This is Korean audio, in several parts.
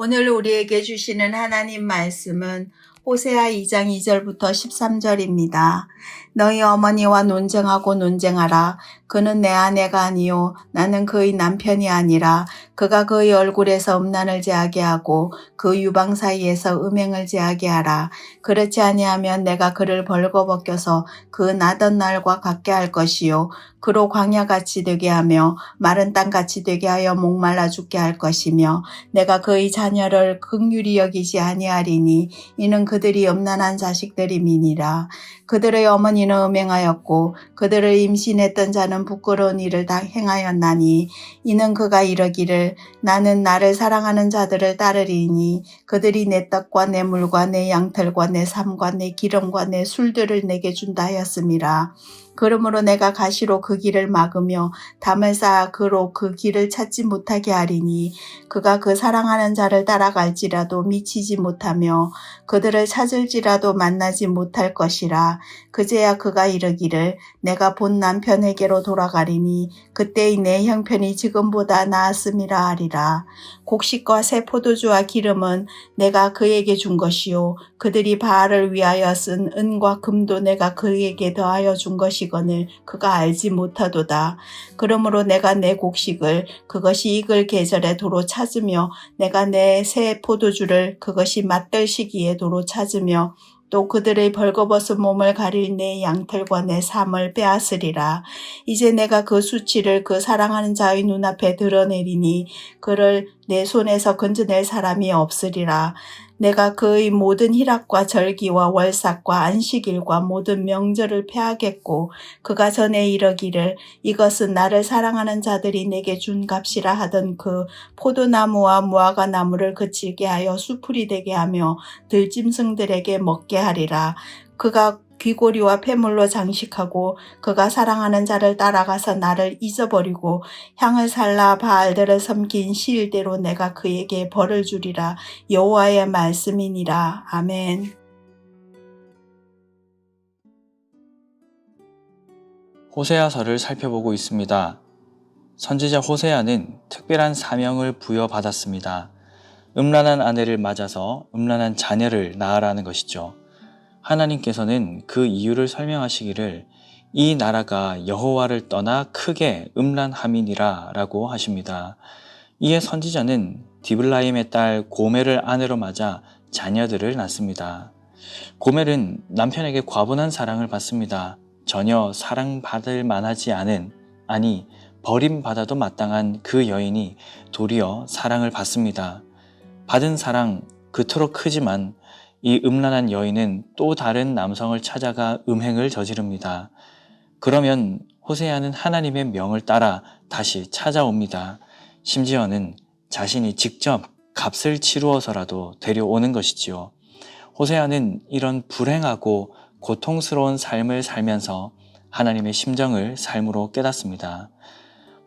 오늘 우리에게 주시는 하나님 말씀은 호세아 2장 2절부터 13절입니다. 너희 어머니와 논쟁하라. 그는 내 아내가 아니요 나는 그의 남편이 아니라 그가 그의 얼굴에서 음란을 제하게 하고 그 유방 사이에서 음행을 제하게 하라. 그렇지 아니하면 내가 그를 벌거벗겨서 그 나던 날과 같게 할 것이요 그로 광야같이 되게 하며 마른 땅같이 되게 하여 목말라 죽게 할 것이며 내가 그의 자녀를 긍휼히 여기지 아니하리니 이는 그들이 음란한 자식들임이니라. 그들의 어머니는 음행하였고 그들을 임신했던 자는 부끄러운 일을 다 행하였나니 이는 그가 이르기를 나는 나를 사랑하는 자들을 따르리니 그들이 내 떡과 내 물과 내 양털과 내 삶과 내 기름과 내 술들을 내게 준다 하였음이라. 그러므로 내가 가시로 그 길을 막으며 담을 쌓아 그로 그 길을 찾지 못하게 하리니 그가 그 사랑하는 자를 따라갈지라도 미치지 못하며 그들을 찾을지라도 만나지 못할 것이라. 그제야 그가 이르기를 내가 본 남편에게로 돌아가리니 그때의 내 형편이 지금보다 나았음이라 하리라. 곡식과 새 포도주와 기름은 내가 그에게 준 것이요 그들이 바알을 위하여 쓴 은과 금도 내가 그에게 더하여 준 것이거늘 그가 알지 못하도다. 그러므로 내가 내 곡식을 그것이 익을 계절에 도로 찾으며 내가 내 새 포도주를 그것이 맛들 시기에 도로 찾으며 또 그들의 벌거벗은 몸을 가릴 내 양털과 내 삶을 빼앗으리라. 이제 내가 그 수치를 그 사랑하는 자의 눈앞에 드러내리니 그를 내 손에서 건져낼 사람이 없으리라. 내가 그의 모든 희락과 절기와 월삭과 안식일과 모든 명절을 폐하겠고 그가 전에 이르기를 이것은 나를 사랑하는 자들이 내게 준 값이라 하던 그 포도나무와 무화과 나무를 그칠게 하여 수풀이 되게 하며 들짐승들에게 먹게 하리라. 그가 귀고리와 폐물로 장식하고 그가 사랑하는 자를 따라가서 나를 잊어버리고 향을 살라 바알들을 섬긴 시일대로 내가 그에게 벌을 주리라. 여호와의 말씀이니라. 아멘. 호세아서를 살펴보고 있습니다. 선지자 호세아는 특별한 사명을 부여받았습니다. 음란한 아내를 맞아서 음란한 자녀를 낳으라는 것이죠. 하나님께서는 그 이유를 설명하시기를 이 나라가 여호와를 떠나 크게 음란함이니라 라고 하십니다. 이에 선지자는 디블라임의 딸 고멜을 아내로 맞아 자녀들을 낳습니다. 고멜은 남편에게 과분한 사랑을 받습니다. 전혀 사랑받을 만하지 않은, 아니 버림받아도 마땅한 그 여인이 도리어 사랑을 받습니다. 받은 사랑 그토록 크지만 이 음란한 여인은 또 다른 남성을 찾아가 음행을 저지릅니다. 그러면 호세아는 하나님의 명을 따라 다시 찾아옵니다. 심지어는 자신이 직접 값을 치루어서라도 데려오는 것이지요. 호세아는 이런 불행하고 고통스러운 삶을 살면서 하나님의 심정을 삶으로 깨닫습니다.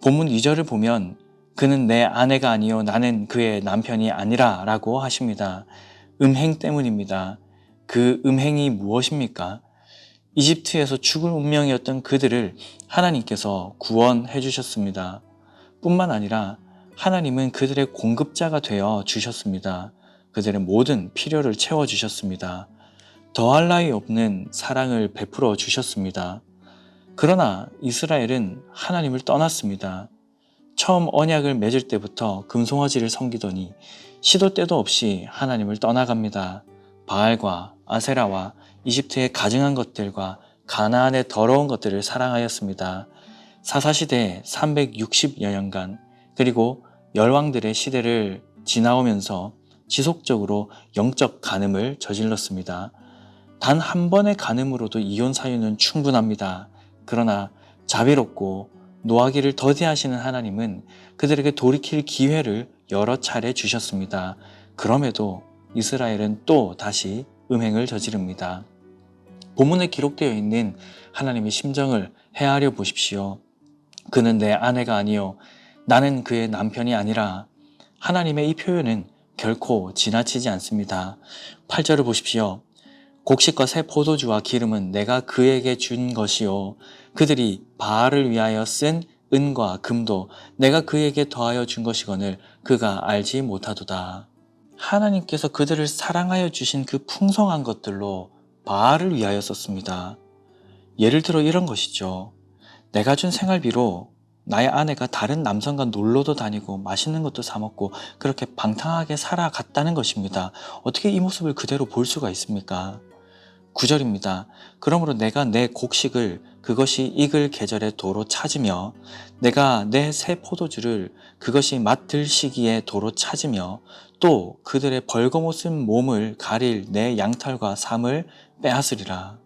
본문 2절을 보면 그는 내 아내가 아니요 나는 그의 남편이 아니라 라고 하십니다. 음행 때문입니다. 그 음행이 무엇입니까? 이집트에서 죽을 운명이었던 그들을 하나님께서 구원해 주셨습니다. 뿐만 아니라 하나님은 그들의 공급자가 되어 주셨습니다. 그들의 모든 필요를 채워주셨습니다. 더할 나위 없는 사랑을 베풀어 주셨습니다. 그러나 이스라엘은 하나님을 떠났습니다. 처음 언약을 맺을 때부터 금송아지를 섬기더니 시도 때도 없이 하나님을 떠나갑니다. 바알과 아세라와 이집트의 가증한 것들과 가나안의 더러운 것들을 사랑하였습니다. 사사시대 360여 년간 그리고 열왕들의 시대를 지나오면서 지속적으로 영적 간음을 저질렀습니다. 단 한 번의 간음으로도 이혼 사유는 충분합니다. 그러나 자비롭고 노하기를 더디하시는 하나님은 그들에게 돌이킬 기회를 여러 차례 주셨습니다. 그럼에도 이스라엘은 또 다시 음행을 저지릅니다. 본문에 기록되어 있는 하나님의 심정을 헤아려 보십시오. 그는 내 아내가 아니요 나는 그의 남편이 아니라. 하나님의 이 표현은 결코 지나치지 않습니다. 8절을 보십시오. 곡식과 새 포도주와 기름은 내가 그에게 준 것이요 그들이 바알을 위하여 쓴 은과 금도 내가 그에게 더하여 준 것이거늘 그가 알지 못하도다. 하나님께서 그들을 사랑하여 주신 그 풍성한 것들로 바알을 위하여 썼습니다. 예를 들어 이런 것이죠. 내가 준 생활비로 나의 아내가 다른 남성과 놀러도 다니고 맛있는 것도 사 먹고 그렇게 방탕하게 살아갔다는 것입니다. 어떻게 이 모습을 그대로 볼 수가 있습니까? 9절입니다. 그러므로 내가 내 곡식을 그것이 익을 계절에 도로 찾으며 내가 내 새 포도주를 그것이 맛들 시기에 도로 찾으며 또 그들의 벌거벗은 몸을 가릴 내 양털과 삼을 빼앗으리라.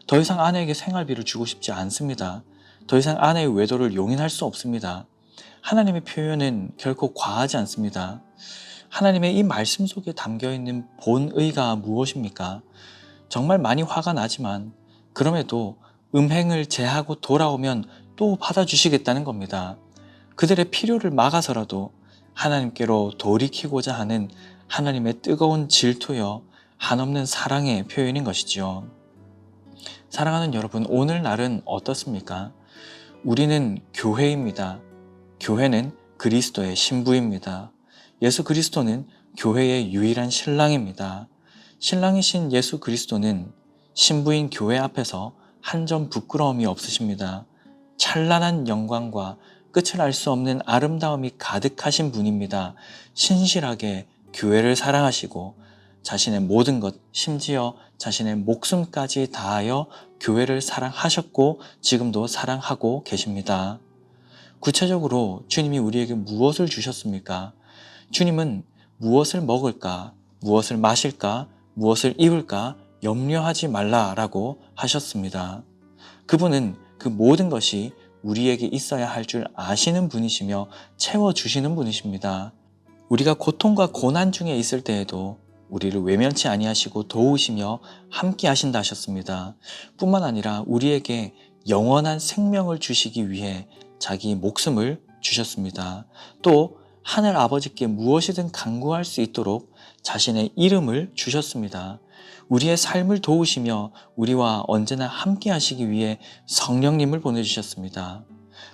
더 이상 아내에게 생활비를 주고 싶지 않습니다. 더 이상 아내의 외도를 용인할 수 없습니다. 하나님의 표현은 결코 과하지 않습니다. 하나님의 이 말씀 속에 담겨있는 본의가 무엇입니까? 정말 많이 화가 나지만 그럼에도 음행을 제하고 돌아오면 또 받아주시겠다는 겁니다. 그들의 필요를 막아서라도 하나님께로 돌이키고자 하는 하나님의 뜨거운 질투여 한없는 사랑의 표현인 것이지요. 사랑하는 여러분, 오늘날은 어떻습니까? 우리는 교회입니다. 교회는 그리스도의 신부입니다. 예수 그리스도는 교회의 유일한 신랑입니다. 신랑이신 예수 그리스도는 신부인 교회 앞에서 한 점 부끄러움이 없으십니다. 찬란한 영광과 끝을 알 수 없는 아름다움이 가득하신 분입니다. 신실하게 교회를 사랑하시고 자신의 모든 것, 심지어 자신의 목숨까지 다하여 교회를 사랑하셨고 지금도 사랑하고 계십니다. 구체적으로 주님이 우리에게 무엇을 주셨습니까? 주님은 무엇을 먹을까, 무엇을 마실까, 무엇을 입을까 염려하지 말라라고 하셨습니다. 그분은 그 모든 것이 우리에게 있어야 할 줄 아시는 분이시며 채워주시는 분이십니다. 우리가 고통과 고난 중에 있을 때에도 우리를 외면치 아니하시고 도우시며 함께 하신다 하셨습니다. 뿐만 아니라 우리에게 영원한 생명을 주시기 위해 자기 목숨을 주셨습니다. 또 하늘 아버지께 무엇이든 간구할 수 있도록 자신의 이름을 주셨습니다. 우리의 삶을 도우시며 우리와 언제나 함께 하시기 위해 성령님을 보내주셨습니다.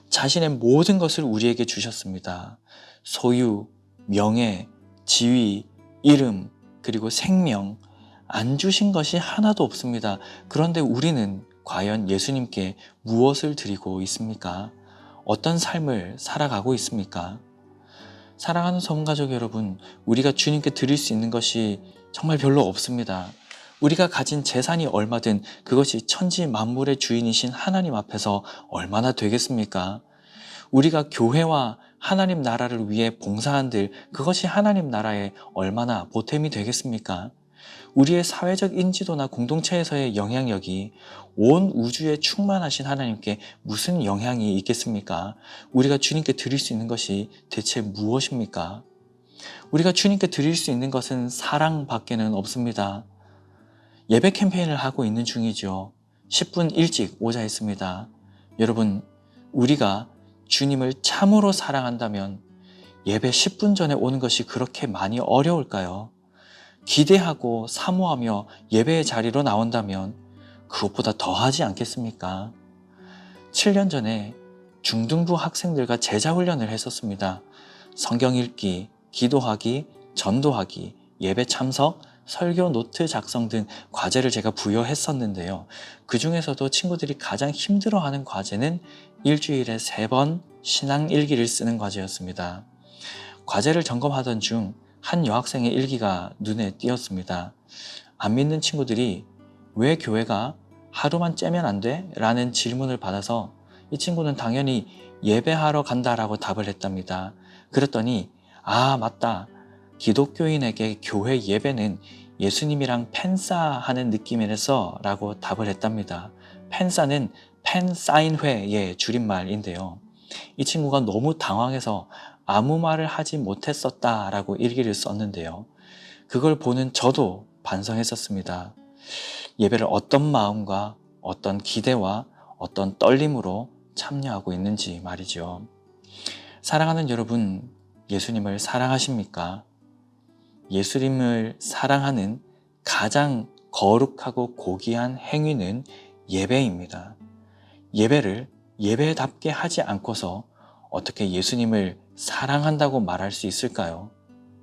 자신의 모든 것을 우리에게 주셨습니다. 소유, 명예, 지위, 이름, 그리고 생명, 안 주신 것이 하나도 없습니다. 그런데 우리는 과연 예수님께 무엇을 드리고 있습니까? 어떤 삶을 살아가고 있습니까? 사랑하는 성가족 여러분, 우리가 주님께 드릴 수 있는 것이 정말 별로 없습니다. 우리가 가진 재산이 얼마든 그것이 천지 만물의 주인이신 하나님 앞에서 얼마나 되겠습니까? 우리가 교회와 하나님 나라를 위해 봉사한들 그것이 하나님 나라에 얼마나 보탬이 되겠습니까? 우리의 사회적 인지도나 공동체에서의 영향력이 온 우주에 충만하신 하나님께 무슨 영향이 있겠습니까? 우리가 주님께 드릴 수 있는 것이 대체 무엇입니까? 우리가 주님께 드릴 수 있는 것은 사랑밖에는 없습니다. 예배 캠페인을 하고 있는 중이죠. 10분 일찍 오자 했습니다. 여러분, 우리가 주님을 참으로 사랑한다면 예배 10분 전에 오는 것이 그렇게 많이 어려울까요? 기대하고 사모하며 예배의 자리로 나온다면 그것보다 더 하지 않겠습니까? 7년 전에 중등부 학생들과 제자훈련을 했었습니다. 성경 읽기, 기도하기, 전도하기, 예배 참석, 설교 노트 작성 등 과제를 제가 부여했었는데요. 그 중에서도 친구들이 가장 힘들어하는 과제는 일주일에 3번 신앙 일기를 쓰는 과제였습니다. 과제를 점검하던 중 한 여학생의 일기가 눈에 띄었습니다. 안 믿는 친구들이 왜 교회가 하루만 째면 안 돼? 라는 질문을 받아서 이 친구는 당연히 예배하러 간다라고 답을 했답니다. 그랬더니 아 맞다. 기독교인에게 교회 예배는 예수님이랑 팬싸하는 느낌이라서 라고 답을 했답니다. 팬싸는 팬사인회의 줄임말인데요. 이 친구가 너무 당황해서 아무 말을 하지 못했었다라고 일기를 썼는데요. 그걸 보는 저도 반성했었습니다. 예배를 어떤 마음과 어떤 기대와 어떤 떨림으로 참여하고 있는지 말이죠. 사랑하는 여러분, 예수님을 사랑하십니까? 예수님을 사랑하는 가장 거룩하고 고귀한 행위는 예배입니다. 예배를 예배답게 하지 않고서 어떻게 예수님을 사랑한다고 말할 수 있을까요?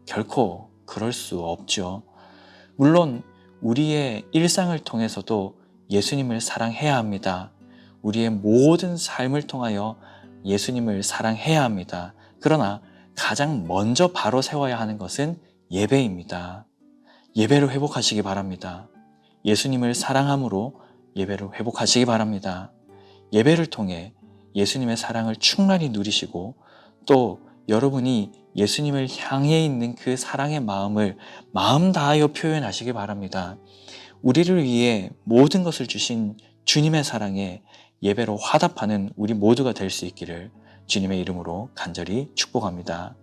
결코 그럴 수 없죠. 물론 우리의 일상을 통해서도 예수님을 사랑해야 합니다. 우리의 모든 삶을 통하여 예수님을 사랑해야 합니다. 그러나 가장 먼저 바로 세워야 하는 것은 예배입니다. 예배를 회복하시기 바랍니다. 예수님을 사랑함으로 예배를 회복하시기 바랍니다. 예배를 통해 예수님의 사랑을 충만히 누리시고 또 여러분이 예수님을 향해 있는 그 사랑의 마음을 마음 다하여 표현하시기 바랍니다. 우리를 위해 모든 것을 주신 주님의 사랑에 예배로 화답하는 우리 모두가 될 수 있기를 주님의 이름으로 간절히 축복합니다.